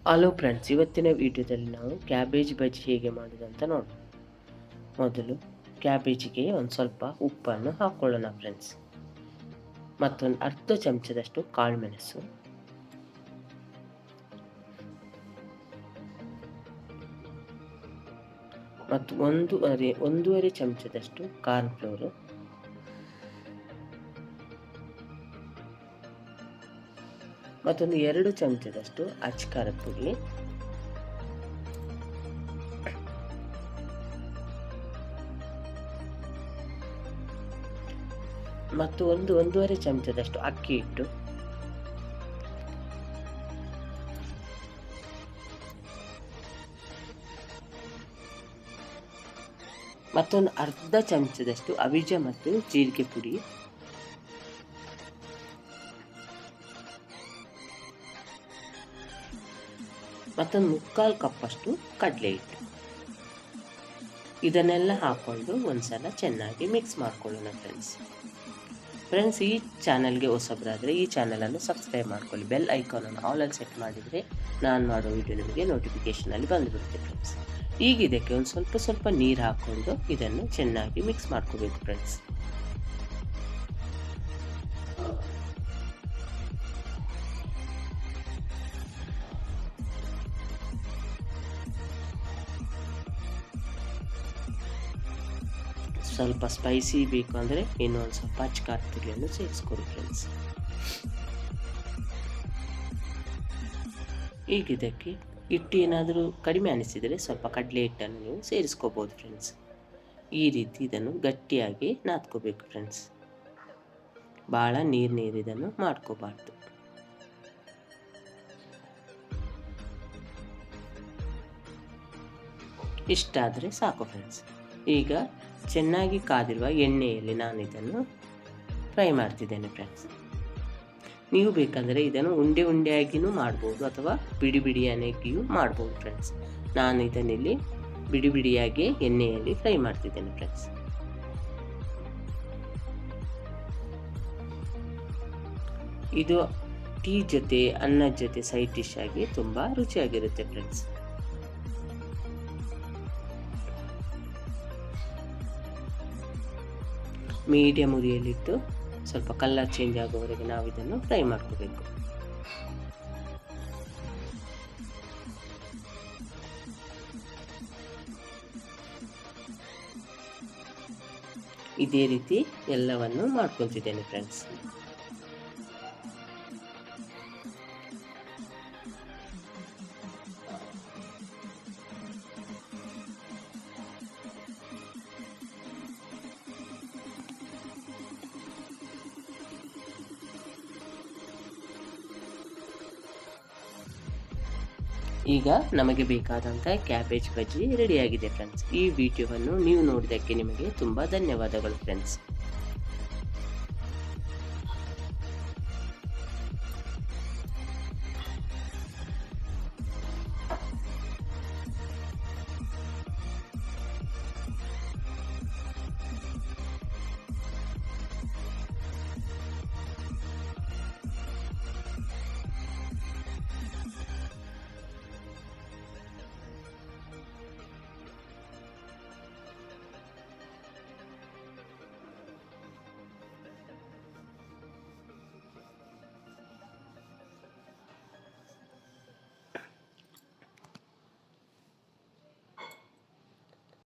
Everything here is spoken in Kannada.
ಹಲೋ ಫ್ರೆಂಡ್ಸ್, ಇವತ್ತಿನ ವಿಡಿಯೋದಲ್ಲಿ ನಾವು ಕ್ಯಾಬೇಜ್ ಬಜ್ಜಿ ಹೇಗೆ ಮಾಡೋದು ಅಂತ ನೋಡೋಣ. ಮೊದಲು ಕ್ಯಾಬೇಜಿಗೆ ಒಂದು ಸ್ವಲ್ಪ ಉಪ್ಪನ್ನು ಹಾಕ್ಕೊಳ್ಳೋಣ ಫ್ರೆಂಡ್ಸ್. ಮತ್ತೊಂದು ಅರ್ಧ ಚಮಚದಷ್ಟು ಕಾಳುಮೆಣಸು, ಮತ್ತು ಒಂದೂವರೆ ಚಮಚದಷ್ಟು ಕಾರ್ನ್ಫ್ಲೋರು, ಮತ್ತೊಂದು 2 ಚಮಚದಷ್ಟು ಅಚ್ಕಾರದ ಪುಡಿ, ಮತ್ತು ಒಂದೂವರೆ ಚಮಚದಷ್ಟು ಅಕ್ಕಿ ಹಿಟ್ಟು, ಮತ್ತೊಂದು ಅರ್ಧ ಚಮಚದಷ್ಟು ಅವಿಜ ಮತ್ತು ಜೀರಿಗೆ ಪುಡಿ, ಮತ್ತೊಂದು 3/4 ಕಪ್ಪಷ್ಟು ಕಡಲೆ ಹಿಟ್ಟು. ಇದನ್ನೆಲ್ಲ ಹಾಕ್ಕೊಂಡು ಒಂದ್ಸಲ ಚೆನ್ನಾಗಿ ಮಿಕ್ಸ್ ಮಾಡ್ಕೊಳ್ಳೋಣ ಫ್ರೆಂಡ್ಸ್. ಈ ಚಾನಲ್ಗೆ ಹೊಸಬರಾದರೆ ಈ ಚಾನಲನ್ನು ಸಬ್ಸ್ಕ್ರೈಬ್ ಮಾಡ್ಕೊಳ್ಳಿ. ಬೆಲ್ ಐಕಾನನ್ನು ಆಲಲ್ಲಿ ಸೆಟ್ ಮಾಡಿದರೆ ನಾನು ಮಾಡೋ ವಿಡಿಯೋ ನಿಮಗೆ ನೋಟಿಫಿಕೇಷನಲ್ಲಿ ಬಂದುಬಿಡುತ್ತೆ ಫ್ರೆಂಡ್ಸ್. ಈಗ ಇದಕ್ಕೆ ಒಂದು ಸ್ವಲ್ಪ ನೀರು ಹಾಕ್ಕೊಂಡು ಇದನ್ನು ಚೆನ್ನಾಗಿ ಮಿಕ್ಸ್ ಮಾಡ್ಕೋಬೇಕು ಫ್ರೆಂಡ್ಸ್. ಸ್ವಲ್ಪ ಸ್ಪೈಸಿ ಬೇಕು ಅಂದರೆ ಇನ್ನೊಂದು ಸ್ವಲ್ಪ ಅಚ್ಕಾರದ ಪುಡಿಯನ್ನು ಸೇರಿಸ್ಕೊಳ್ಳಿ ಫ್ರೆಂಡ್ಸ್. ಈಗ ಇದಕ್ಕೆ ಹಿಟ್ಟು ಏನಾದರೂ ಕಡಿಮೆ ಅನಿಸಿದರೆ ಸ್ವಲ್ಪ ಕಡಲೆ ಹಿಟ್ಟನ್ನು ನೀವು ಸೇರಿಸ್ಕೋಬೋದು ಫ್ರೆಂಡ್ಸ್. ಈ ರೀತಿ ಇದನ್ನು ಗಟ್ಟಿಯಾಗಿ ನಾದ್ಕೋಬೇಕು ಫ್ರೆಂಡ್ಸ್. ಭಾಳ ನೀರು ಇದನ್ನು ಮಾಡ್ಕೋಬಾರ್ದು. ಇಷ್ಟಾದರೆ ಸಾಕು ಫ್ರೆಂಡ್ಸ್. ಈಗ ಚೆನ್ನಾಗಿ ಕಾದಿರುವ ಎಣ್ಣೆಯಲ್ಲಿ ನಾನು ಇದನ್ನು ಫ್ರೈ ಮಾಡ್ತಿದ್ದೇನೆ ಫ್ರೆಂಡ್ಸ್. ನೀವು ಬೇಕಂದರೆ ಇದನ್ನು ಉಂಡೆಯಾಗಿಯೂ ಮಾಡ್ಬೋದು ಅಥವಾ ಬಿಡಿಯಾಗಿಯೂ ಮಾಡ್ಬೋದು ಫ್ರೆಂಡ್ಸ್. ನಾನು ಇದನ್ನಿಲ್ಲಿ ಬಿಡಿಯಾಗಿ ಎಣ್ಣೆಯಲ್ಲಿ ಫ್ರೈ ಮಾಡ್ತಿದ್ದೇನೆ ಫ್ರೆಂಡ್ಸ್. ಇದು ಟೀ ಜೊತೆ ಅನ್ನದ ಜೊತೆ ಸೈಡ್ ಡಿಶ್ ಆಗಿ ತುಂಬ ರುಚಿಯಾಗಿರುತ್ತೆ ಫ್ರೆಂಡ್ಸ್. ಮೀಡಿಯಂ ಉರಿಯಲ್ಲಿಟ್ಟು ಸ್ವಲ್ಪ ಕಲರ್ ಚೇಂಜ್ ಆಗೋವರೆಗೆ ನಾವು ಇದನ್ನು ಫ್ರೈ ಮಾಡ್ಕೋಬೇಕು. ಇದೇ ರೀತಿ ಎಲ್ಲವನ್ನು ಮಾಡ್ಕೊತಿದ್ದೇನೆ ಫ್ರೆಂಡ್ಸ್. ಈಗ ನಮಗೆ ಬೇಕಾದಂಥ ಕ್ಯಾಬೇಜ್ ಬಜ್ಜಿ ರೆಡಿಯಾಗಿದೆ ಫ್ರೆಂಡ್ಸ್. ಈ ವಿಡಿಯೋವನ್ನು ನೀವು ನೋಡಿದ್ದಕ್ಕೆ ನಿಮಗೆ ತುಂಬ ಧನ್ಯವಾದಗಳು ಫ್ರೆಂಡ್ಸ್.